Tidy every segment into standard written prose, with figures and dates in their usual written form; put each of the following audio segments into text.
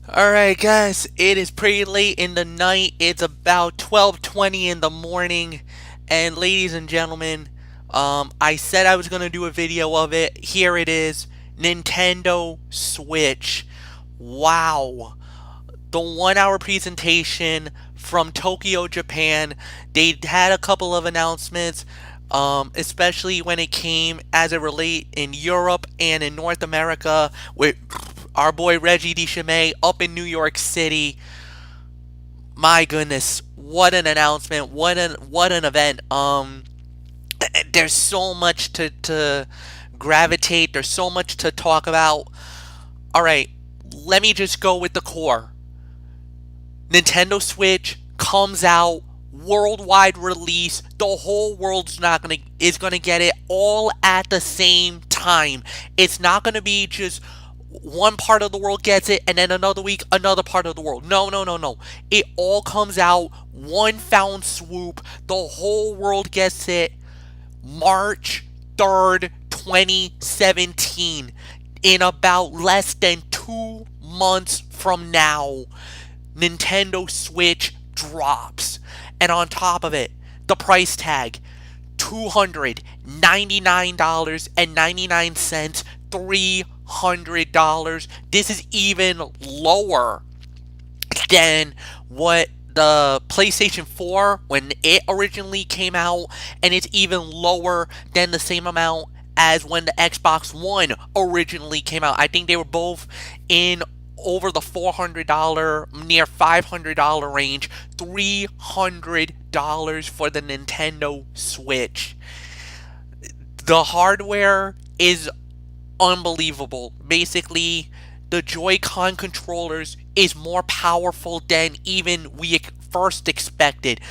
Alright guys, it is pretty late in the night. It's about 12:20 in the morning. And ladies and gentlemen, I said I was going to do a video of it. Here it is. Nintendo Switch. Wow. The 1 hour presentation from Tokyo, Japan. They had a couple of announcements, especially when it came as it relate in Europe and in North America with our boy Reggie DeChamay up in New York City. My goodness, what an announcement! What an event! There's so much to gravitate. There's so much to talk about. All right, let me just go with the core. Nintendo Switch comes out, worldwide release. The whole world's not gonna is gonna get it all at the same time. It's not gonna be just one part of the world gets it and then another week another part of the world. No, no, no, no. It all comes out one found swoop. The whole world gets it March 3rd, 2017. In about less than 2 months from now, Nintendo Switch drops. And on top of it, the price tag $299.99, $300. This is even lower than what the PlayStation 4 when it originally came out, and it's even lower than the same amount as when the Xbox One originally came out. I think they were both in over the $400, near $500 range. $300 for the Nintendo Switch. The hardware is unbelievable. Basically, the Joy-Con controllers is more powerful than even we first expected.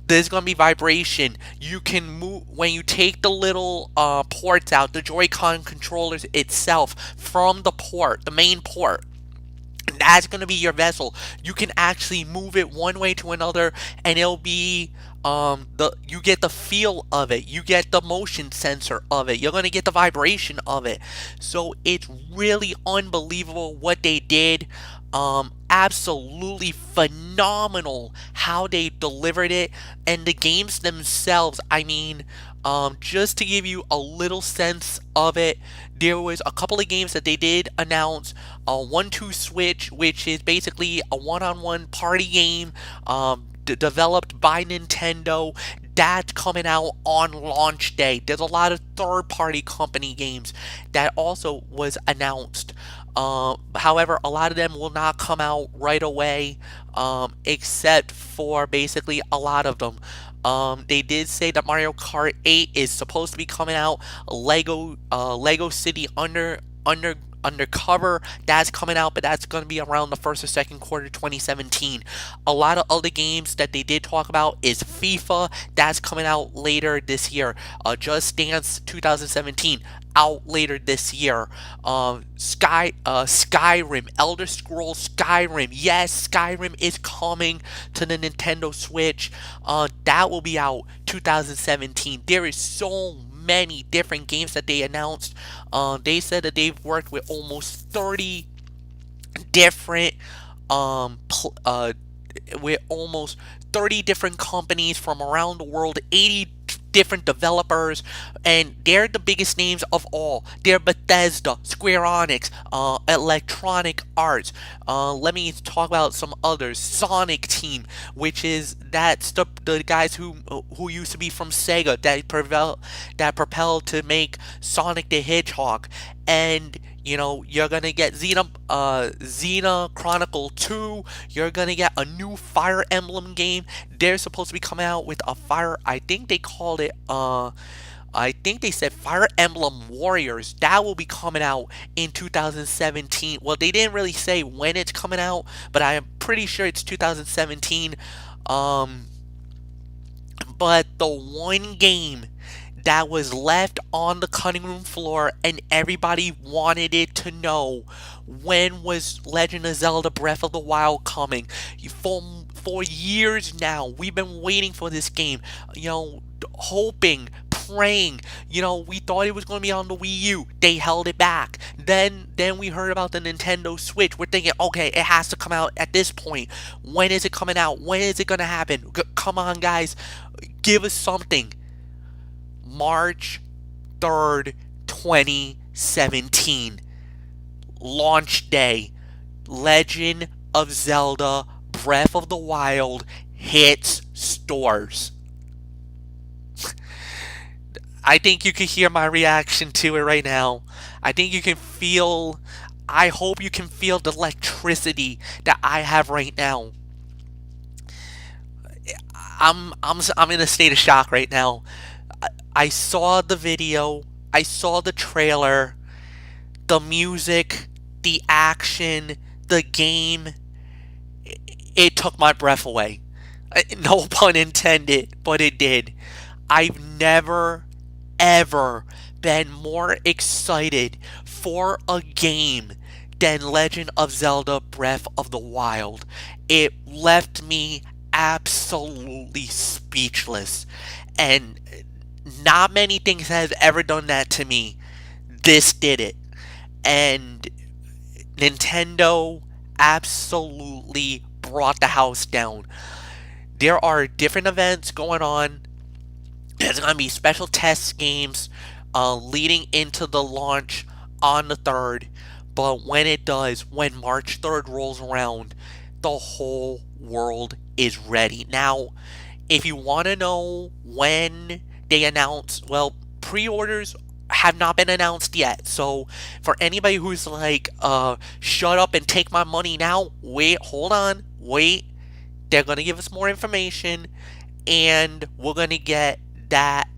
There's gonna be vibration. You can move when you take the little ports out, the Joy-Con controllers itself from the port, the main port. That's going to be your vessel. You can actually move it one way to another, and it'll be the you get the feel of it. You get the motion sensor of it. You're going to get the vibration of it. So it's really unbelievable what they did. Absolutely phenomenal how they delivered it, and the games themselves. I mean, just to give you a little sense of it, there was a couple of games that they did announce. 1-2 Switch, which is basically a one-on-one party game developed by Nintendo. That's coming out on launch day. There's a lot of third-party company games that also was announced. However, a lot of them will not come out right away, except for basically a lot of them. They did say that Mario Kart 8 is supposed to be coming out. Lego City Undercover, that's coming out, but that's going to be around the first or second quarter 2017. A lot of other games that they did talk about is FIFA, that's coming out later this year. Just Dance 2017, out later this year. Skyrim, Elder Scrolls Skyrim, yes, Skyrim is coming to the Nintendo Switch. That will be out 2017. There is so many different games that they announced. They said that they've worked with almost 30 different with almost 30 different companies from around the world, 80 different developers, and they're the biggest names of all. They're Bethesda, Square Enix, Electronic Arts. Let me talk about some others. Sonic Team, which is that's the guys who used to be from Sega that propelled to make Sonic the Hedgehog. And you're gonna get Xena Chronicle 2. You're gonna get a new Fire Emblem game. They're supposed to be coming out with a fire. I think they called it. I think they said Fire Emblem Warriors. That will be coming out in 2017. Well, they didn't really say when it's coming out, but I am pretty sure it's 2017. But the one game that was left on the cutting room floor and everybody wanted it to know, when was Legend of Zelda Breath of the Wild coming? For years now, we've been waiting for this game, hoping, praying. We thought it was going to be on the Wii U. They held it back. Then we heard about the Nintendo Switch. We're thinking, okay, it has to come out at this point. When is it coming out? When is it going to happen? Come on, guys. Give us something. March 3rd, 2017. Launch day. Legend of Zelda Breath of the Wild hits stores. I think you can hear my reaction to it right now. I think you can feel, I hope you can feel the electricity that I have right now. I'm in a state of shock right now. I saw the video, I saw the trailer, the music, the action, the game. It took my breath away. No pun intended, but it did. I've never, ever been more excited for a game than Legend of Zelda Breath of the Wild. It left me absolutely speechless. And not many things have ever done that to me. This did it. And Nintendo absolutely brought the house down. There are different events going on. There's going to be special test games leading into the launch on the 3rd. But when it does, when March 3rd rolls around, the whole world is ready. Now, if you want to know when they announce, well, pre-orders have not been announced yet. So for anybody who's like, shut up and take my money now, wait, hold on, wait. They're going to give us more information, and we're going to get that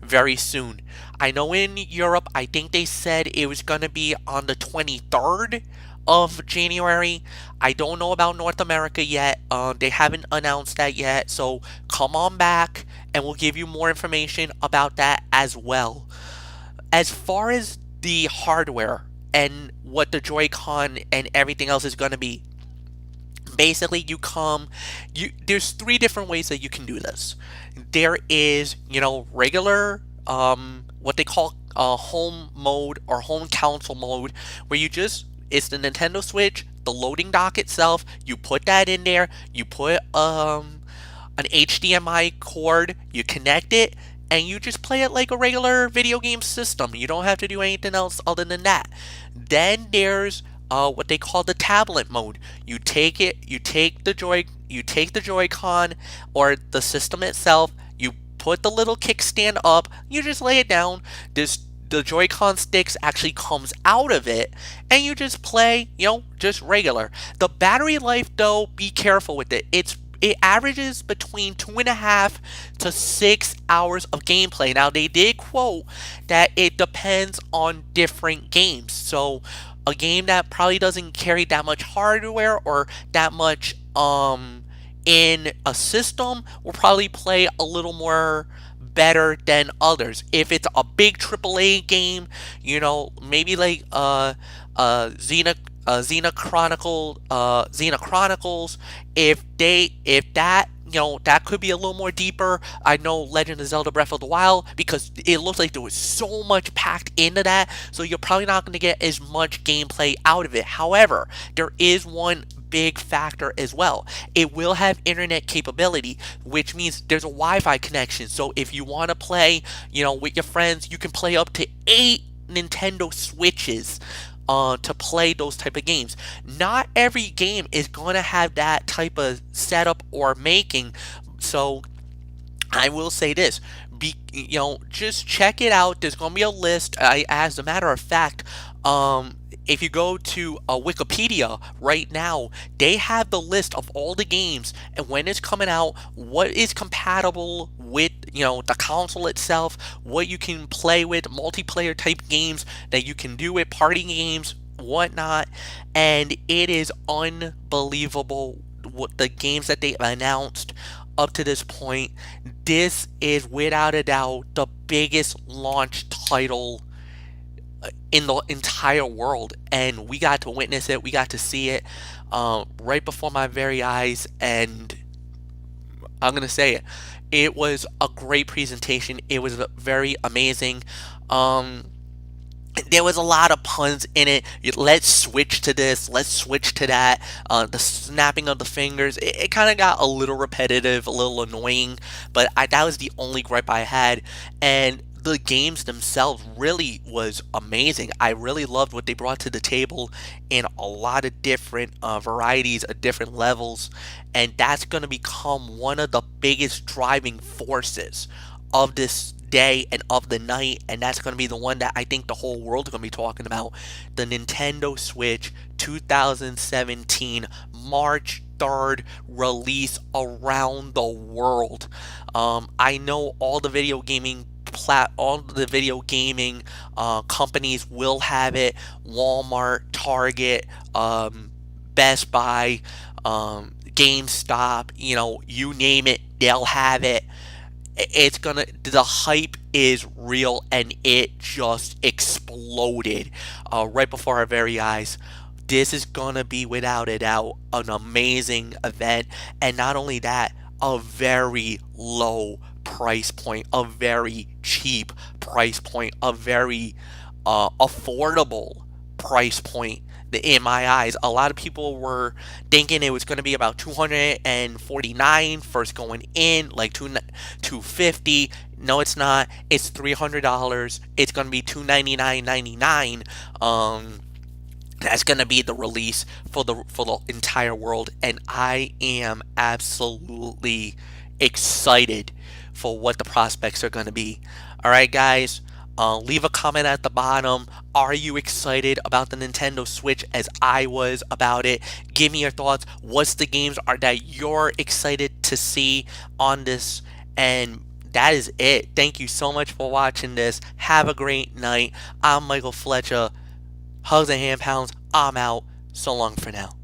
very soon. I know in Europe, I think they said it was going to be on the 23rd of January. I don't know about North America yet. They haven't announced that yet. So come on back and we'll give you more information about that as well. As far as the hardware and what the Joy-Con and everything else is going to be, basically there's 3 different ways that you can do this. There is, regular, what they call home mode or home console mode, where it's the Nintendo Switch, the loading dock itself, you put that in there, you put an HDMI cord, you connect it, and you just play it like a regular video game system. You don't have to do anything else other than that. Then there's what they call the tablet mode. You take the Joy-Con or the system itself, you put the little kickstand up, you just lay it down. The Joy-Con sticks actually comes out of it, and you just play, just regular. The battery life, though, be careful with it. It averages between 2.5 to 6 hours of gameplay. Now, they did quote that it depends on different games. So, a game that probably doesn't carry that much hardware or that much in a system will probably play a little more better than others. If it's a big AAA game, maybe like Xena Chronicles, if that that could be a little more deeper. I know Legend of Zelda Breath of the Wild, because it looks like there was so much packed into that, so you're probably not going to get as much gameplay out of it. However, there is one big factor as well. It will have internet capability, which means there's a Wi-Fi connection. So if you want to play, with your friends, you can play up to 8 Nintendo Switches to play those type of games. Not every game is going to have that type of setup or making. So I will say this, just check it out. There's going to be a list. As a matter of fact, if you go to Wikipedia right now, they have the list of all the games and when it's coming out, what is compatible with the console itself, what you can play with, multiplayer type games that you can do with, party games, whatnot. And it is unbelievable what the games that they've announced up to this point. This is without a doubt the biggest launch title in the entire world, and we got to witness it, we got to see it right before my very eyes, and I'm gonna say it. It was a great presentation. It was very amazing. Um, there was a lot of puns in it. Let's switch to this. Let's switch to that. The snapping of the fingers. It kind of got a little repetitive, a little annoying. But that was the only gripe I had. And the games themselves really was amazing. I really loved what they brought to the table in a lot of different varieties of different levels. And that's going to become one of the biggest driving forces of this day and of the night, and that's going to be the one that I think the whole world is going to be talking about. The Nintendo Switch 2017 March 3rd release around the world. I know all the video gaming companies will have it. Walmart, Target, Best Buy, GameStop, you name it, they'll have it. The hype is real, and it just exploded right before our very eyes. This is gonna be, without a doubt, an amazing event, and not only that, a very low price point, a very cheap price point, a very affordable price point. In my eyes, a lot of people were thinking it was going to be about 249 first going in, like 250. No, it's not. It's $300. It's going to be 299.99. That's going to be the release for the entire world, and I am absolutely excited for what the prospects are going to be. All right, guys. Leave a comment at the bottom. Are you excited about the Nintendo Switch as I was about it? Give me your thoughts. What's the games are that you're excited to see on this? And that is it. Thank you so much for watching this. Have a great night. I'm Michael Flecha. Hugs and hand pounds. I'm out. So long for now.